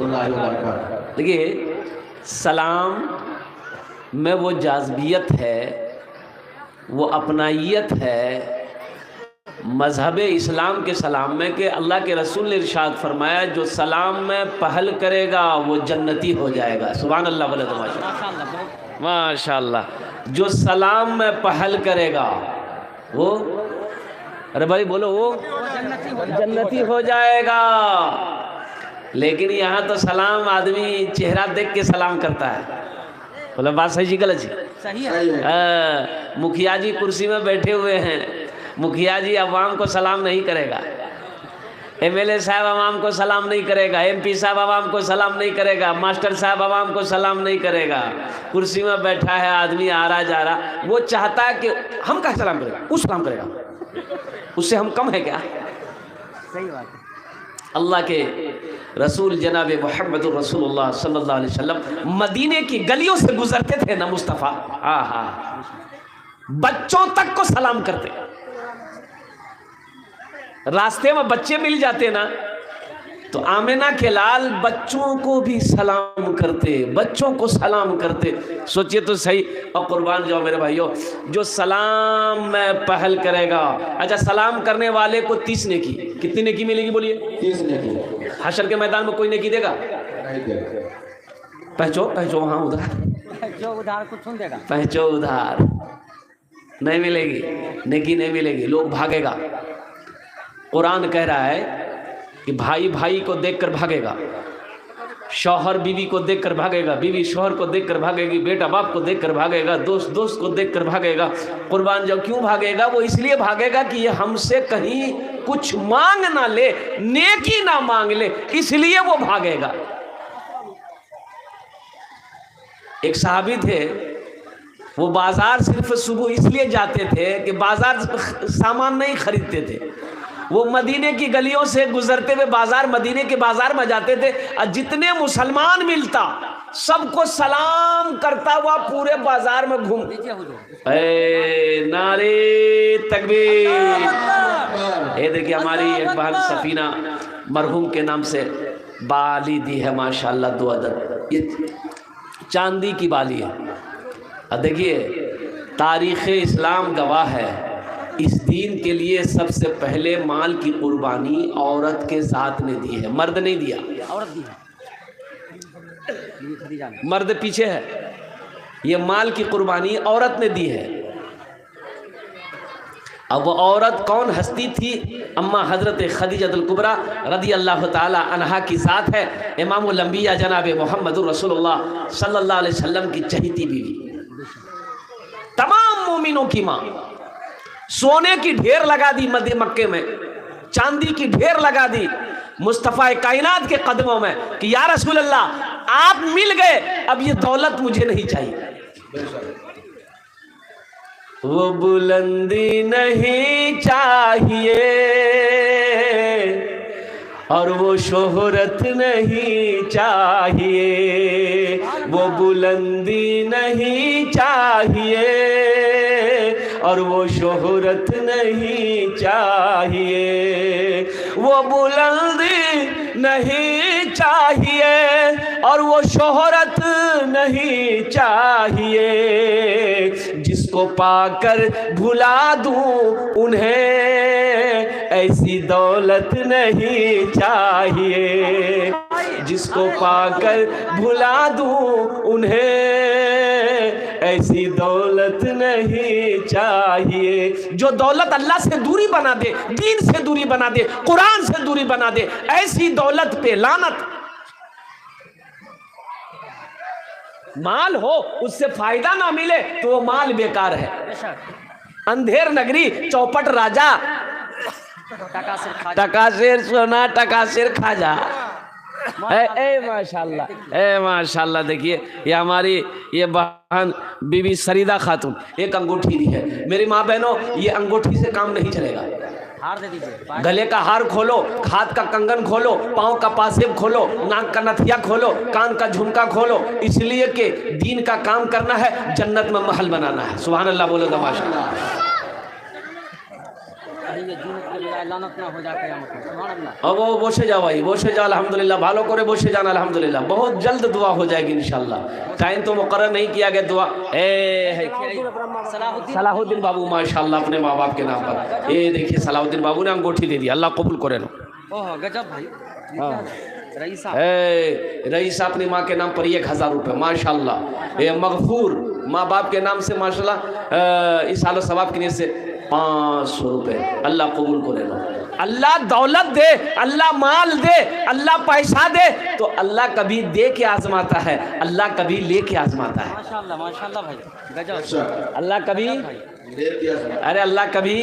रहमतुल्लाहि व बरकातहू। देखिए सलाम में वो जाज़बियत है, वो अपनाइयत है मज़हब इस्लाम के सलाम में कि अल्लाह के रसूल ने इरशाद फरमाया जो सलाम में पहल करेगा वो जन्नती हो जाएगा। सुभान अल्लाह बोले तो माशाअल्लाह, माशाअल्लाह। जो सलाम में पहल करेगा वो, अरे भाई बोलो, वो जन्नती हो जाएगा। लेकिन यहाँ तो सलाम आदमी चेहरा देख के सलाम करता है। बोला बात सही जी गलत जी? सही है। मुखिया जी कुर्सी में बैठे हुए हैं, मुखिया जी अवाम को सलाम नहीं करेगा, एमएलए साहब अवाम को सलाम नहीं करेगा, एमपी साहब अवाम को सलाम नहीं करेगा, मास्टर साहब अवाम को सलाम नहीं करेगा। कुर्सी में बैठा है आदमी, आ रहा जा रहा, वो चाहता है कि हम क्या सलाम करेगा, वो सलाम करेगा, उससे हम कम है क्या? सही बात है। अल्लाह के रसूल जनाब मोहम्मद रसूलुल्लाह सल्लल्लाहु अलैहि वसल्लम मदीने की गलियों से गुजरते थे ना मुस्तफ़ा, आहा, बच्चों तक को सलाम करते। रास्ते में बच्चे मिल जाते ना तो आमिना के लाल बच्चों को भी सलाम करते, बच्चों को सलाम करते। सोचिए तो सही। और कुर्बान जाओ मेरे भाइयों, जो सलाम में पहल करेगा, अच्छा सलाम करने वाले को 30 नेकी, कितनी नेकी मिलेगी बोलिए? 30 नेकी। हशर के मैदान में कोई नेकी देगा? नहीं देगा। पहचो पहचो, हाँ उधार, जो उधार कुछ सुन देगा, पहचो उधार नहीं मिलेगी, नेकी नहीं मिलेगी, लोग भागेगा। कुरान कह रहा है कि भाई भाई को देखकर भागेगा, शौहर बीवी को देखकर भागेगा, बीवी शौहर को देखकर भागेगी, बेटा बाप को देखकर भागेगा, दोस्त दोस्त को देखकर भागेगा। कुर्बान जाओ, क्यों भागेगा? वो इसलिए भागेगा कि ये हमसे कहीं कुछ मांग ना ले, नेकी ना मांग ले, इसलिए वो भागेगा। एक सहाबी थे, वो बाजार सिर्फ सुबह इसलिए जाते थे कि बाजार सामान नहीं खरीदते थे। वो मदीने की गलियों से गुजरते हुए बाजार, मदीने के बाजार में जाते थे और जितने मुसलमान मिलता सबको सलाम करता हुआ पूरे बाजार में घूम। नारे तकबीर। ये देखिए हमारी एक बहन सफीना मरहूम के नाम से बाली दी है माशाल्लाह, 2 अदद, ये चांदी की बाली है। और देखिए तारीख़ इस्लाम गवाह है, इस दीन के लिए सबसे पहले माल की कुर्बानी औरत के साथ ने दी है, मर्द नहीं दिया। औरत दी है, मर्द पीछे है, ये माल की कुर्बानी औरत ने दी है। अब वो औरत कौन हस्ती थी? अम्मा हजरत खदीजतुल कुबरा रदी अल्लाह ताला अन्हा की साथ है, इमामुल अंबिया जनाब मोहम्मद रसूलुल्लाह सल्लल्लाहु अलैहि वसल्लम की चहीती बीवी, तमाम मोमिनों की माँ। सोने की ढेर लगा दी मक्के में, चांदी की ढेर लगा दी मुस्तफ़ा कायनात के कदमों में कि या रसूल अल्लाह आप मिल गए, अब ये दौलत मुझे नहीं चाहिए। वो बुलंदी नहीं चाहिए और वो शोहरत नहीं चाहिए, वो बुलंदी नहीं चाहिए और वो शोहरत नहीं चाहिए, वो बुलंदी नहीं चाहिए और वो शोहरत नहीं चाहिए। जिसको पाकर भुला दूं उन्हें ऐसी दौलत नहीं चाहिए, जिसको पाकर भुला दूं उन्हें ऐसी दौलत नहीं चाहिए। जो दौलत अल्लाह से दूरी बना दे, दीन से दूरी बना दे, कुरान से दूरी बना दे, ऐसी दौलत पे लानत। माल हो उससे फायदा ना मिले तो वो माल बेकार है। अंधेर नगरी चौपट राजा, टका शेर सोना टका शेर खाजा। माशाल्लाह, माशाल्लाह। देखिए ये हमारी ये बहन बीबी सरीदा खातून एक अंगूठी दी है। मेरी माँ बहनों, ये अंगूठी से काम नहीं चलेगा। हार दे दीजिए, गले का हार खोलो, हाथ का कंगन खोलो, पाँव का पासेब खोलो, नाक का नथिया खोलो, कान का झुमका खोलो, इसलिए कि दीन का काम करना है, जन्नत में महल बनाना है। सुभान अल्लाह बोलो तो माशाअल्लाह। भाई ये जीनत के बजाय लानत ना हो जाए क़यामत में। सुभान अल्लाह। अब वो बसे जाओ भाई, बसे जाओ अल्हम्दुलिल्लाह, भालो करे बसे जाना अल्हम्दुलिल्लाह, बहुत जल्द दुआ हो जाएगी इंशाल्लाह। टाइम तो मुकर्रर नहीं किया गया दुआ। सलाहुद्दीन बाबू माशाल्लाह अपने माँ बाप के नाम पर, ये देखिए सलाहुद्दीन बाबू ने अंगूठी दे दी, अल्लाह कबूल करे लो। ओह गजब भाई। हाँ। रईसा रईसा अपनी माँ के नाम पर 1000 रुपये माशाल्लाह। ये मगफूर माँ बाप के नाम से माशाल्लाह इस साल सवाब की नीयत से 500 रुपये, अल्लाह कबूल करे लो। अल्लाह दौलत दे, अल्लाह माल दे, अल्लाह पैसा दे, तो अल्लाह कभी दे के आजमाता है, अल्लाह कभी ले के आजमाता है। माशाल्लाह भाई गजब। अच्छा अल्लाह कभी, ले दिया अरे अल्लाह कभी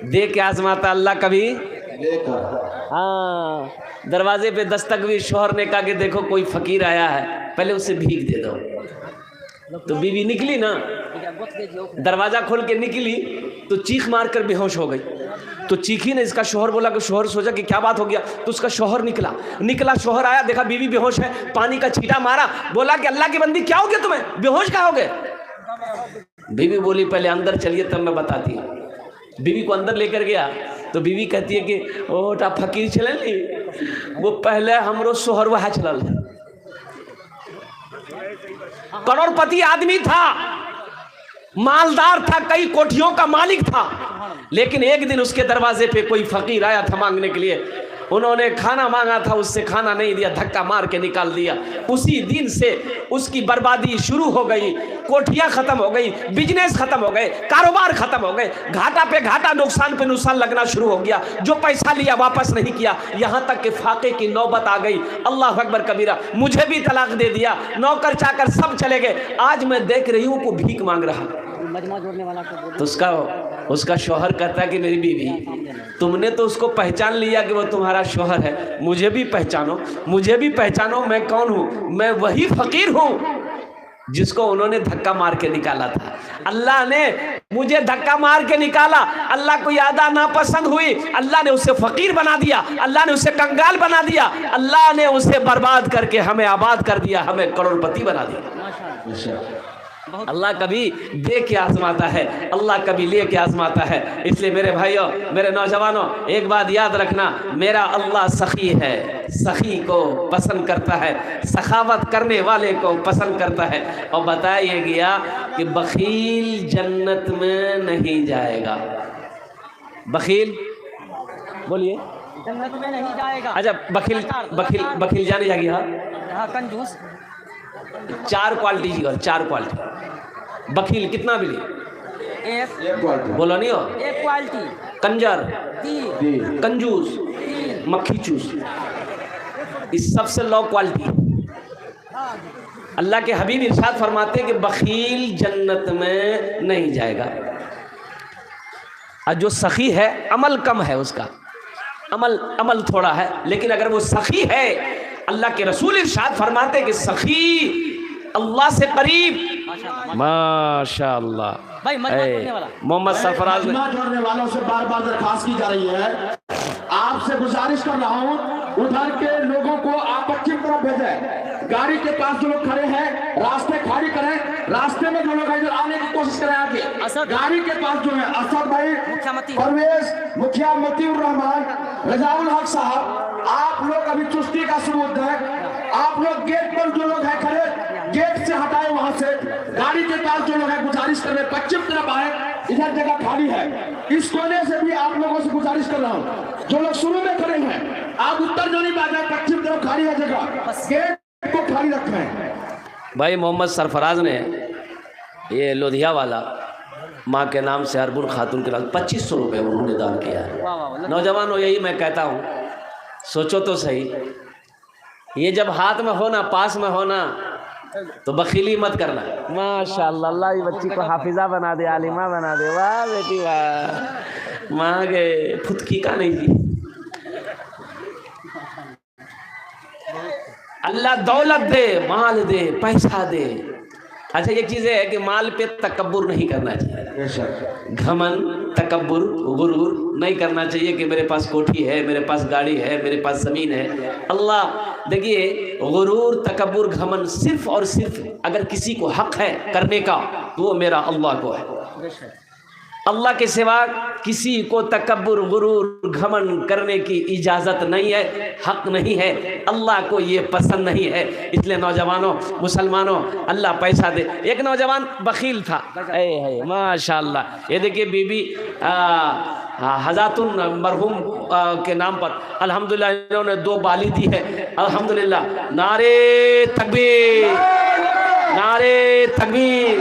दे के आजमाता, अल्लाह कभी लेकर। हाँ, दरवाजे पे दस्तक भी, शोहर ने कहा कि देखो कोई फकीर आया है, पहले उसे भीख दे दो। तो बीवी निकली ना, दरवाजा खोल के निकली तो चीख मार कर बेहोश हो गई। तो चीखी ने, इसका शोहर बोला कि शोहर सोचा कि क्या बात हो गया, तो उसका शोहर निकला शोहर आया, देखा बीवी बेहोश है, पानी का छींटा मारा, बोला कि अल्लाह की बंदी क्या हो गया तुम्हें, बेहोश क्या हो गए। बीवी बोली पहले अंदर चलिए तब मैं बताती हूँ। बीवी को अंदर लेकर गया तो बीवी कहती है कि ओटा फकीर चले, वो पहले हमरो शोहर वह चलल, करोड़पति आदमी था, मालदार था, कई कोठियों का मालिक था, लेकिन एक दिन उसके दरवाजे पे कोई फकीर आया था मांगने के लिए, उन्होंने खाना मांगा था, उससे खाना नहीं दिया, धक्का मार के निकाल दिया। उसी दिन से उसकी बर्बादी शुरू हो गई, कोठियां खत्म हो गई, बिजनेस खत्म हो गए, कारोबार खत्म हो गए, घाटा पे घाटा, नुकसान पे नुकसान लगना शुरू हो गया, जो पैसा लिया वापस नहीं किया, यहाँ तक कि फाके की नौबत आ गई। अल्लाह अकबर कबीरा, मुझे भी तलाक दे दिया, नौकर चाकर सब चले गए, आज मैं देख रही हूँ को भीख मांग रहा। मजमा जोड़ने वाला तो उसका शौहर कहता है कि मेरी बीवी, तुमने तो उसको पहचान लिया कि वो तुम्हारा शौहर है, मुझे भी पहचानो, मैं कौन हूँ, मैं वही फकीर हूँ जिसको उन्होंने धक्का मार के निकाला था। अल्लाह ने मुझे धक्का मार के निकाला, अल्लाह को यादा नापसंद हुई, अल्लाह ने उसे फकीर बना दिया, अल्लाह ने उसे कंगाल बना दिया, अल्लाह ने उसे बर्बाद करके हमें आबाद कर दिया, हमें करोड़पति बना दिया। अल्लाह कभी दे के आजमाता है, अल्लाह कभी ले के आजमाता है। इसलिए मेरे भाइयों, मेरे नौजवानों, एक बात याद रखना, मेरा अल्लाह सखी है, सखी को पसंद करता है, सखावत करने वाले को पसंद करता है। और बताया गया कि बखील जन्नत में नहीं जाएगा। बखील बोलिए, जन्नत में नहीं जाएगा। अच्छा, बखील जाने जाएगी। हाँ, कंजूस। 4 क्वालिटी जी, 4 क्वालिटी। बखील कितना मिली? एक क्वालिटी बोलो नहीं हो। एक क्वालिटी। कंजर, 3 कंजूस, मक्खी चूस, इस सबसे लो क्वालिटी। अल्लाह के हबीब इरशाद फरमाते हैं कि बखील जन्नत में नहीं जाएगा। और जो सखी है, अमल कम है उसका, अमल थोड़ा है, लेकिन अगर वो सखी है, अल्लाह के रसूल इरशाद फरमाते कि सखी अल्लाह से करीब। माशाअल्लाह भाई मोहम्मद सरफराज ने जोड़ने वालों से बार बार दरखास्त की जा रही है, आपसे गुजारिश कर रहा हूँ, उधर के लोगों को आप पश्चिम तरफ भेजें। गाड़ी के पास जो लोग खड़े हैं, रास्ते खाली करें, रास्ते में जो लोग इधर आने की कोशिश करें आगे। गाड़ी के पास जो है असद भाई, परवेज, मुखिया मतीउर रहमान, रजाउल हक साहब, आप लोग अभी चुस्ती का सबूत दें। आप लोग गेट पर जो लोग हैं खड़े, गेट से हटाए वहां से। गाड़ी के पास जो लोग हैं गुजारिश कर रहे हैं पश्चिम तरफ आए, इधर जगह खाली है। इस कोने से भी आप लोगों से गुजारिश कर रहा हूँ, जो लोग शुरू में खड़े हैं, आप उत्तर जो नहीं पा जाए, पश्चिम तरफ खाली है जगह, गेट को खाली रखें। भाई मोहम्मद सरफराज ने ये लोधिया वाला माँ के नाम से हरबुल खातून के नाम 2500 रुपये उन्होंने दान किया है। नौजवानों, यही मैं कहता हूँ, सोचो तो सही, ये जब हाथ में हो ना, पास में हो ना, तो बखीली मत करना। माशाअल्लाह, अल्लाह ये बच्ची को हाफिजा बना दे, आलिमा बना दे। वाह बेटी वाह, माँ के फुदकी का नहीं जी। अल्लाह दौलत दे, माल दे, पैसा दे। अच्छा, एक चीज़ है कि माल पे तकब्बुर नहीं करना चाहिए, घमन, तकब्बुर, गुरूर नहीं करना चाहिए कि मेरे पास कोठी है, मेरे पास गाड़ी है, मेरे पास ज़मीन है। अल्लाह देखिए, गुरूर, तकब्बुर, घमन सिर्फ और सिर्फ अगर किसी को हक है करने का, तो वो मेरा अल्लाह को है। अल्लाह के सिवा किसी को तकब्बुर गुरूर घमंड करने की इजाज़त नहीं है, हक नहीं है, अल्लाह को ये पसंद नहीं है। इसलिए नौजवानों, मुसलमानों, अल्लाह पैसा दे। एक नौजवान बखील था, है माशाअल्लाह। ये देखिए बीबी हज़ातुन मरहूम के नाम पर अल्हम्दुलिल्लाह इन्होंने 2 बाली दी है, अल्हम्दुलिल्लाह। नारे तकबीर, नारे तकबीर।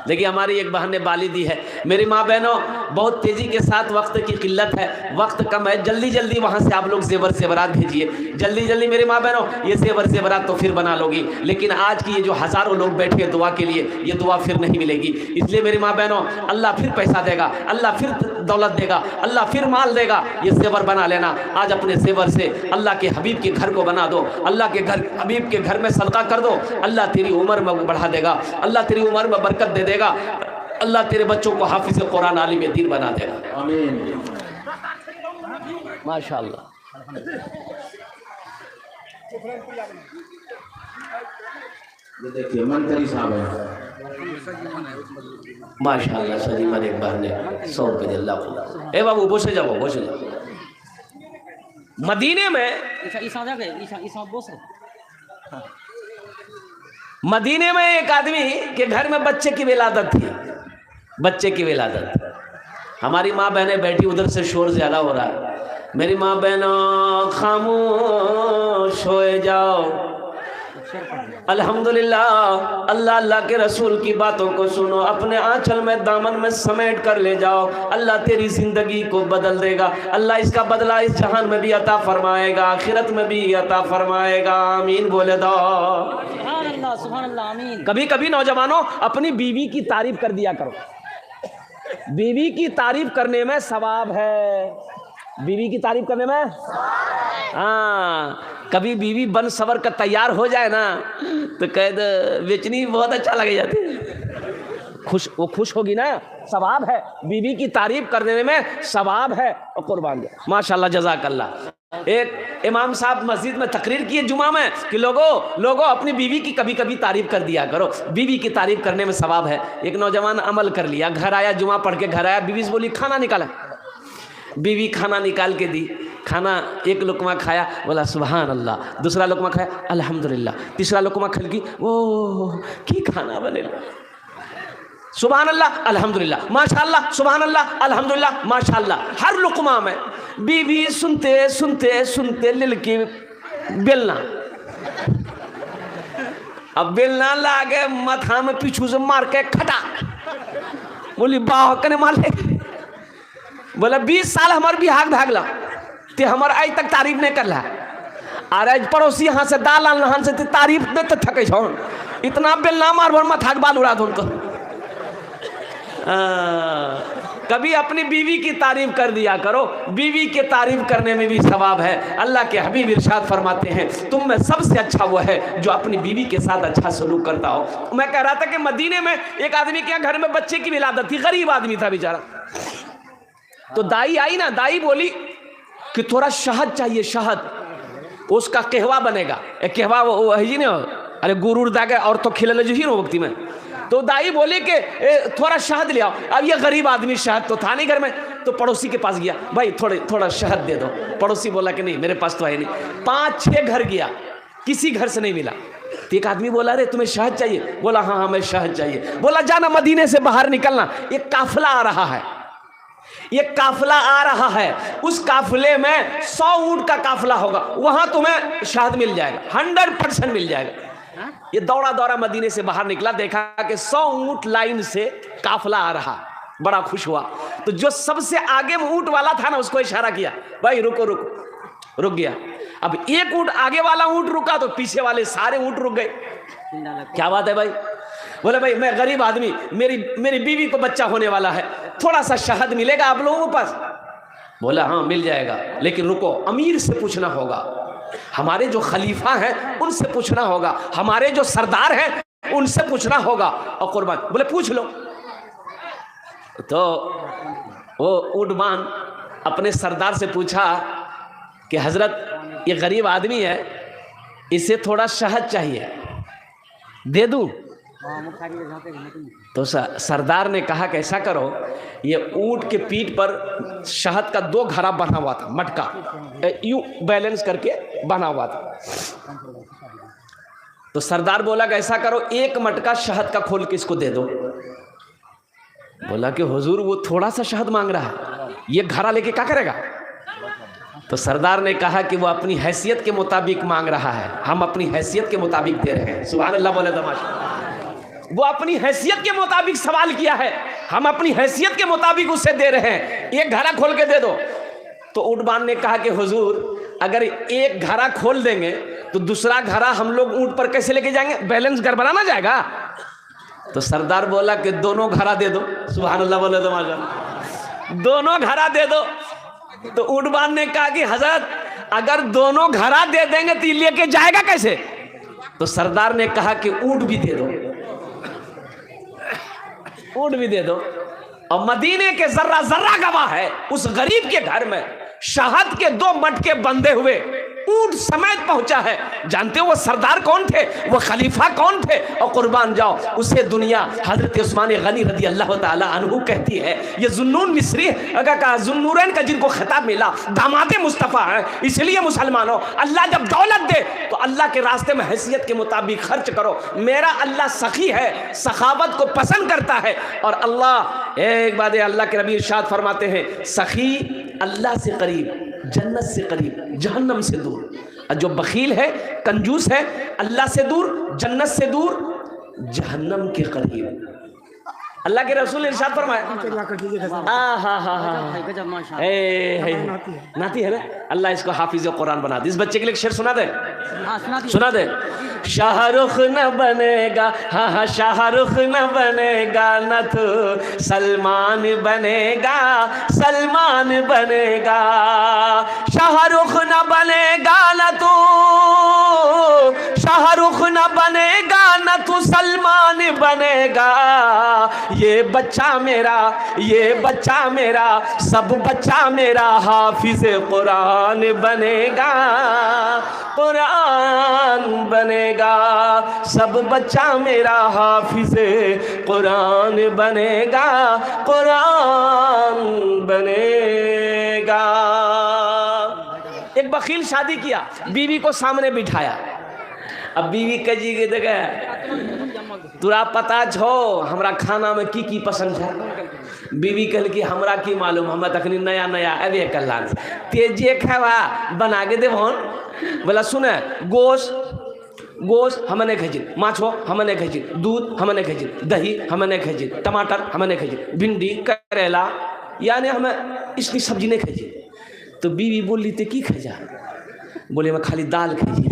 देखिए हमारी एक बहन ने बाली दी है। मेरी माँ बहनों, बहुत तेज़ी के साथ, वक्त की किल्लत है, वक्त कम है, जल्दी जल्दी वहाँ से आप लोग ज़ेवर ज़ेवरात भेजिए, जल्दी जल्दी। मेरी माँ बहनों, ये ज़ेवर ज़ेवरात तो फिर बना लोगी, लेकिन आज की ये जो हज़ारों लोग बैठे हैं दुआ के लिए, ये दुआ फिर नहीं मिलेगी। इसलिए मेरी माँ बहनों, अल्लाह फिर पैसा देगा, अल्लाह फिर दौलत देगा, अल्लाह फिर माल देगा। ये ज़ेवर बना लेना। आज अपने ज़ेवर से अल्लाह के हबीब के घर को बना दो, अल्लाह के घर, हबीब के घर में सदका कर दो। अल्लाह तेरी उम्र में बढ़ा देगा, अल्लाह तेरी उम्र में बरकत दे देगा, अल्लाह तेरे बच्चों को हाफिज़ कुरान आलिम दीन बना देगा। आमीन। माशाअल्लाह। ये देखिए मंत्री साहब है, माशाअल्लाह। सलीमन एक बार ने 100 रुपये अल्लाह को। ए बाबू बोसे जाओ, बोसे जाओ। मदीने में, मदीने में एक आदमी के घर में बच्चे की विलादत थी, बच्चे की विलादत। हमारी माँ बहनें बैठी, उधर से शोर ज़्यादा हो रहा है। मेरी माँ बहनों, खामोश हो जाओ। अल्हम्दुलिल्लाह, अल्लाह अल्लाह के रसूल की बातों को सुनो, अपने आंचल में, दामन में समेट कर ले जाओ। अल्लाह तेरी ज़िंदगी को बदल देगा, अल्लाह इसका बदला इस जहान में भी अता फरमाएगा, आखिरत में भी अता फरमाएगा। आमीन बोले दो। सुभान अल्लाह, आमीन। कभी कभी नौजवानों, अपनी बीवी की तारीफ कर दिया करो। बीवी की तारीफ करने में सवाब है, बीवी की तारीफ करने में। हाँ, कभी बीवी बन सवर का तैयार हो जाए ना, तो कह दो बेचनी बहुत अच्छा लगे जाती है, खुश, वो खुश होगी ना, सवाब है। बीवी की तारीफ करने में सवाब है। और कुर्बान जाए, माशाल्लाह, जज़ाकल्लाह। एक इमाम साहब मस्जिद में तकरीर किए जुमा में कि लोगों अपनी बीवी की कभी कभी तारीफ कर दिया करो, बीवी की तारीफ करने में सवाब है। एक नौजवान अमल कर लिया, घर आया, जुमा पढ़ के घर आया, बीवी से बोली खाना निकाला। बीवी खाना निकाल के दी, खाना एक लुकमा खाया, बोला सुभान अल्लाह। दूसरा लुकमा खाया, अल्हम्दुलिल्लाह। तीसरा लुकमा खलकी, ओ की खाना बने, सुभान अल्लाह अल्हम्दुलिल्लाह, माशाअल्लाह, सुभान अल्लाह अल्हम्दुलिल्लाह, माशाअल्लाह। हर लुकमा में बीवी सुनते सुनते सुनते लिलकी बेलना। अब बेलना लागे माथा में पीछू से मार के खटा, बोली बाह कने मार ले। बोला 20 साल हमार बिहाग भागला, ते हमार आज तक तारीफ नहीं करला। अरे पड़ोसी यहाँ से दाल आन से तारीफ देते थके छो, इतना बेलना मार भर माथा के बाल उड़ा दो तो। कभी अपनी बीवी की तारीफ कर दिया करो, बीवी के तारीफ करने में भी सवाब है। अल्लाह के हबीब इरशाद फरमाते हैं, तुम में सबसे अच्छा वो है जो अपनी बीवी के साथ अच्छा सलूक करता हो। मैं कह रहा था कि मदीने में एक आदमी के घर में बच्चे की विलादत थी, गरीब आदमी था बेचारा। तो दाई आई ना, दाई बोली कि थोड़ा शहद चाहिए, शहद, उसका कहवा बनेगा। एक कहवा वो है जी ना, अरे गुरूर दागे और तो खिले जी ना वक्ती में। तो दाई बोले कि थोड़ा शहद ले आओ। अब ये गरीब आदमी शहद तो था नहीं घर में, तो पड़ोसी के पास गया, भाई थोड़ा शहद दे दो। पड़ोसी बोला कि नहीं मेरे पास तो है नहीं। 5-6 घर गया, किसी घर से नहीं मिला। तो एक आदमी बोला अरे तुम्हें शहद चाहिए? बोला हाँ हमें शहद चाहिए। बोला जाना मदीने से बाहर निकलना, एक काफिला आ रहा है, ये काफिला आ रहा है, उस काफिले में 100 ऊंट का काफिला होगा, वहां तुम्हें शहद मिल जाएगा, 100% मिल जाएगा। ये दौड़ा दौड़ा मदीने से बाहर निकला, देखा कि 100 ऊंट लाइन से काफिला आ रहा, बड़ा खुश हुआ। तो जो सबसे आगे ऊंट वाला था ना, उसको इशारा किया, भाई रुको रुको। रुक गया। अब एक ऊंट आगे वाला ऊंट रुका तो पीछे वाले सारे ऊंट रुक गए। क्या बात है भाई? बोले भाई मैं गरीब आदमी, मेरी बीवी को बच्चा होने वाला है, थोड़ा सा शहद मिलेगा आप लोगों के पास? बोला हाँ मिल जाएगा, लेकिन रुको अमीर से पूछना होगा, हमारे जो खलीफा हैं उनसे पूछना होगा, हमारे जो सरदार हैं उनसे पूछना होगा। और कुर्बान बोले पूछ लो। तो वो ऊँटबान अपने सरदार से पूछा कि हजरत ये गरीब आदमी है, इसे थोड़ा शहद चाहिए, दे दूं? تو سردار نے کہا کہ ایسا کرو، یہ اونٹ کے پیٹھ پر شہد کا 2 گھڑا بنا ہوا تھا، مٹکا یوں بیلنس کر کے بنا ہوا تھا. تو سردار بولا کہ ایسا کرو، 1 مٹکا شہد کا کھول کے اس کو دے دو. بولا کہ حضور وہ تھوڑا سا شہد مانگ رہا ہے، یہ گھڑا لے کے کیا کرے گا؟ تو سردار نے کہا کہ وہ اپنی حیثیت کے مطابق مانگ رہا ہے، ہم اپنی حیثیت کے مطابق دے رہے ہیں. سبحان اللہ بولے تو ماشاءاللہ. وہ اپنی حیثیت کے مطابق سوال کیا ہے، ہم اپنی حیثیت کے مطابق اسے دے رہے ہیں. 1 گھڑا کھول کے دے دو. تو اونٹبان نے کہا کہ حضور اگر 1 گھڑا کھول دیں گے تو دوسرا گھڑا ہم لوگ اونٹ پر کیسے لے کے جائیں گے؟ بیلنس گڑبڑا نہ جائے گا. تو سردار بولا کہ دونوں گھڑا دے دو. سبحان اللہ بولے تو ماشاءاللہ. دونوں گھڑا دے دو. تو اونٹبان نے کہا کہ حضرت اگر دونوں گھڑا دے دیں گے تو یہ لے کے جائے گا کیسے؟ تو سردار نے کہا کہ اونٹ بھی دے دو، اونٹ بھی دے دو. اور مدینے کے ذرہ ذرہ گواہ ہے، اس غریب کے گھر میں شہد کے 2 مٹکے بندھے ہوئے اونٹ سمیت پہنچا ہے. جانتے ہو وہ سردار کون تھے، وہ خلیفہ کون تھے؟ اور قربان جاؤ اسے دنیا حضرت عثمان غنی رضی اللہ تعالی عنہ کہتی ہے. یہ ذوالنون مصری ذوالنورین کا جن کو خطاب ملا داماد مصطفیٰ ہیں. اس لیے مسلمانوں اللہ جب دولت دے تو اللہ کے راستے میں حیثیت کے مطابق خرچ کرو. میرا اللہ سخی ہے، سخاوت کو پسند کرتا ہے. اور اللہ ایک بات ہے، اللہ کے نبی ارشاد فرماتے ہیں سخی اللہ سے قریب، جنت سے قریب، جہنم سے دور. جو بخیل ہے، کنجوس ہے، اللہ سے دور، جنت سے دور، جہنم کے قریب. اللہ کے رسول نے ارشاد فرمایا ناتی ہے نا. اللہ اس کو حافظ قرآن بنا دے. اس بچے کے لیے شعر سنا دے، سنا دے. شاہ رخ نہ بنے گا، ہاں شاہ رخ نہ بنے گا، نہ تو سلمان بنے گا، سلمان بنے گا. شاہ رخ نہ بنے گا، نہ تو شاہ رخ نہ بنے گا، نہ تو سلمان بنے گا. یہ بچہ میرا، یہ بچہ میرا، سب بچہ میرا حافظ قرآن بنے گا، قرآن بنے گا. سب بچہ میرا حافظ قرآن بنے گا، قرآن بنے گا. ایک بخیل شادی کیا، بیوی کو سامنے بٹھایا. اب بیوی کجی کے دیکھے تورا پتا چھو ہمرا کھانا میں کی پسند ہے. بیوی کہل کہ ہمرا کی معلوم، ہمیں تکنی نیا نیا ایوے کلان تیجی کھوا بنا کے دے بھون. بولا سنے گوشت ہمیں نہیں کھجی، ماچھو ہمیں نہیں کھجی، دودھ ہمیں نہیں کھجی، دہی ہمیں نہیں کھجی، ٹماٹر ہمیں نہیں کھجی، بھنڈی کریلا یعنی ہمیں اس کی سبزی نہیں کھجی. تو بیوی بولی تے کی کھجا؟ بولے میں خالی دال کھجی.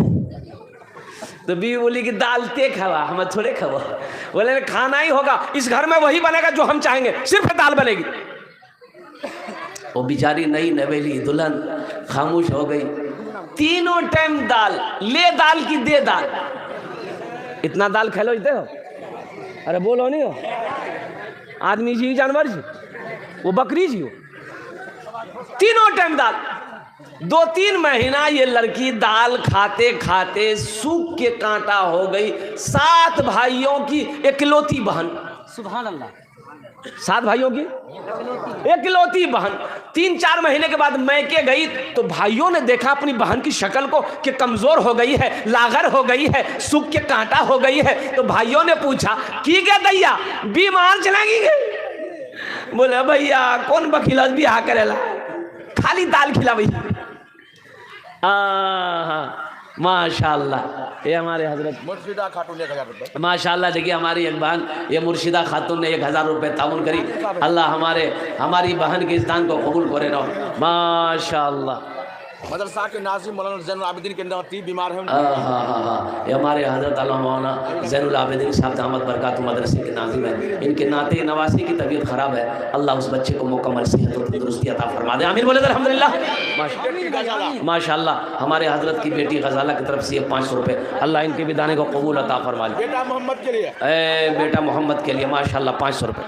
تو بیوی بولی کہ دال تے کھوا، ہمیں تھوڑے کھوا. بولے کھانا ہی ہوگا، اس گھر میں وہی بنے گا جو ہم چاہیں گے، صرف دال بنے گی. وہ بیچاری نئی نویلی دلہن خاموش ہو گئی. تینوں ٹائم دال لے، دال کی دے دال. اتنا دال کھلو جتے ہو، ارے بولو نہیں ہو. آدمی جی جانور جی، وہ بکری جی ہو. تینوں ٹائم دال. 2-3 مہینہ یہ لڑکی دال کھاتے کھاتے سوکھ کے کانٹا ہو گئی. 7 بھائیوں کی اکلوتی بہن. سبحان اللہ. 7 بھائیوں کی اکلوتی بہن. 3-4 مہینے کے بعد میکے گئی تو بھائیوں نے دیکھا اپنی بہن کی شکل کو کہ کمزور ہو گئی ہے، لاغر ہو گئی ہے، سوکھ کے کانٹا ہو گئی ہے. تو بھائیوں نے پوچھا کی گیا دیا بیمار چلیں گی؟ بولے بھیا کون بکیلا بھی آ کرے لا، خالی دال کھلا بھائی. ماشاء اللہ یہ ہمارے حضرت مرشدہ خاتون 1000 روپے. ماشاء اللہ. دیکھیے ہماری ایک بہن یہ مرشدہ خاتون نے 1000 روپے تعاون کری. اللہ ہماری بہن کے اس دان کو قبول کرے رہو. ماشاء اللہ. مدرسہ کے ناظم مولانا زین العابدین کے نوتی بیمار ہیں. یہ ہمارے حضرت علامہ مولانا زین العابدین صاحب دامت برکاتہ مدرسے کے ناظم ہیں. ان کے ناتے نواسی کی طبیعت خراب ہے. اللہ اس بچے کو مکمل صحت اور تندرستی عطا فرما دے. آمین بولے الحمدللہ. ماشاء اللہ. ہمارے حضرت کی بیٹی غزالہ کی طرف سے یہ 500 روپے. اللہ ان کے بھی دانے کو قبول عطا فرما لے. بیٹا محمد کے لیے، اے بیٹا محمد کے لیے ماشاء اللہ 500 روپے.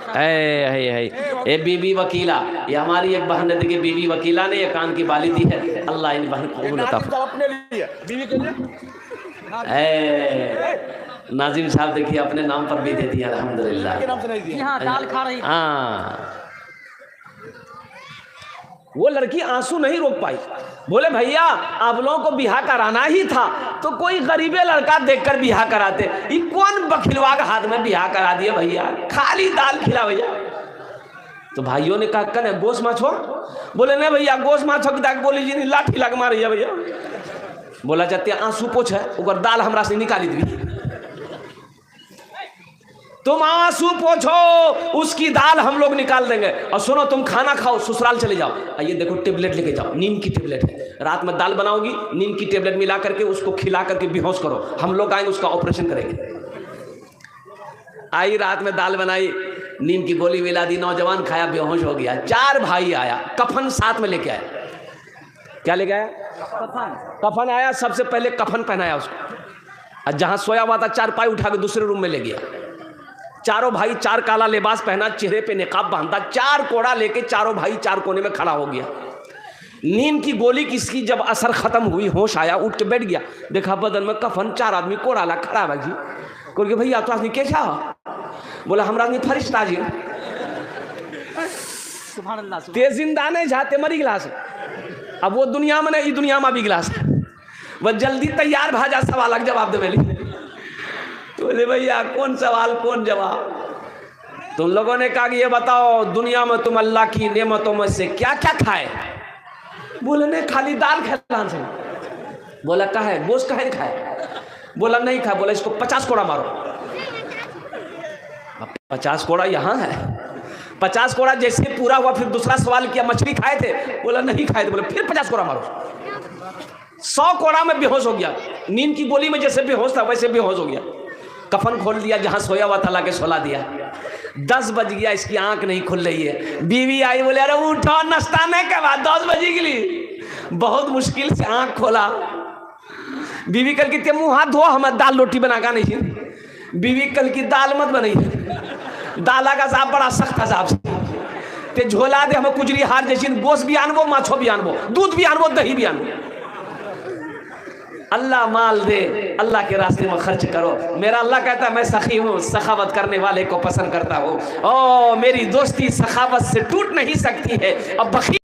اے بی بی وکیلا، یہ ہماری ایک بہن ہے کہ بی بی وکیلا نے یہ کان کی بالی دی ہے. اللہ ان بہن کو قبول عطا فرما. اپنے لیے بیوی کے لیے नाजिम साहब देखिए अपने नाम पर भी दे दिया अल्हम्दुलिल्लाह। जी हाँ, दाल खा रही थी। हाँ, वो लड़की आंसू नहीं रोक पाई, बोले भैया आप लोगों को बिहार कराना ही था तो कोई गरीबे लड़का देखकर बिहार कराते, ये कौन बखिलवा के हाथ में बिहार करा दिया भैया, खाली दाल खिला भैया। तो भाइयों ने कहा कने गोश माछो, बोले नहीं भैया गोश माछो की दाग बोली जी लाठी लग मारी है भैया। बोला जाते आंसू पोछ है ऊपर दाल हमरा से निकाली दी, तुम आंसू पोछो उसकी दाल हम लोग निकाल देंगे, और सुनो तुम खाना खाओ ससुराल चले जाओ, ये देखो टेबलेट लेके जाओ, नीम की टेबलेट है, रात में दाल बनाओगी नीम की टेबलेट मिला करके उसको खिला करके बेहोश करो, हम लोग आएंगे उसका ऑपरेशन करेंगे। आई रात में दाल बनाई, नीम की गोली मिला दी, नौजवान खाया बेहोश हो गया। 4 भाई आया, कफन साथ में लेके आया, क्या लेके आया? कफन आया, सबसे पहले कफन पहनाया उसको, और जहां सोया हुआ था 4 पाई उठा के दूसरे रूम में ले गया। चारों भाई 4 काला लिबास पहना, चेहरे पे निकाब बांधा, 4 कोड़ा लेके चारों भाई 4 कोने में खड़ा हो गया। नीम की गोली किसकी जब असर खत्म हुई, होश आया, उठ के बैठ गया, देखा बदन में कफन, 4 आदमी कोड़ा ला खड़ा है जी। बोल के भैया तो आदमी कैसा हो? बोला हमरा आदमी फरिश्ता जी, सुभान अल्लाह। ते जिंदा नहीं जाते मरी गिलास, अब वो दुनिया में नहीं दुनिया में भी गिलास, वह जल्दी तैयार भाजा सवाल जवाब देवेली। तो बोले भैया कौन सवाल कौन जवाब? तुम लोगों ने कहा कि ये बताओ दुनिया में तुम अल्लाह की नेमतों में से क्या क्या खाए? बोले नहीं खाली दाल खाए से। बोला कहा है गोश्त कहा खाए? बोला नहीं खाए। बोला इसको 50 कोड़ा मारो। 50 कोड़ा यहाँ है, 50 कोड़ा जैसे पूरा हुआ फिर दूसरा सवाल किया मछली खाए थे? बोला नहीं खाए थे। बोले फिर 50 कोड़ा मारो। 100 कोड़ा में बेहोश हो गया, नींद की गोली में जैसे बेहोश था वैसे बेहोश हो गया। कफन खोल दिया, जहां सोया हुआ था लाके सोला दिया। 10 बज गया, इसकी आंख नहीं खुल रही है। बीवी आई, बोले अरे उठो नाश्ता नहीं के बाद 10 बजे के लिए। बहुत मुश्किल से आंख खोला। बीवी कल की मुंह हाथ धो, हमें दाल रोटी बना का नहीं। बीवी कल की दाल मत बनाई, दाला का साहब बड़ा सख्त साहब से ते झोला दे, हमें कुजरी हार जैसी गोश्त भी आनबो, माछो भी आनबो, दूध भी आनबो, दही भी आनबो। अल्लाह माल दे, अल्लाह के रास्ते में खर्च करो। मेरा अल्लाह कहता है मैं सखी हूँ, सखावत करने वाले को पसंद करता हूँ। ओ मेरी दोस्ती सखावत से टूट नहीं सकती है। अब बखी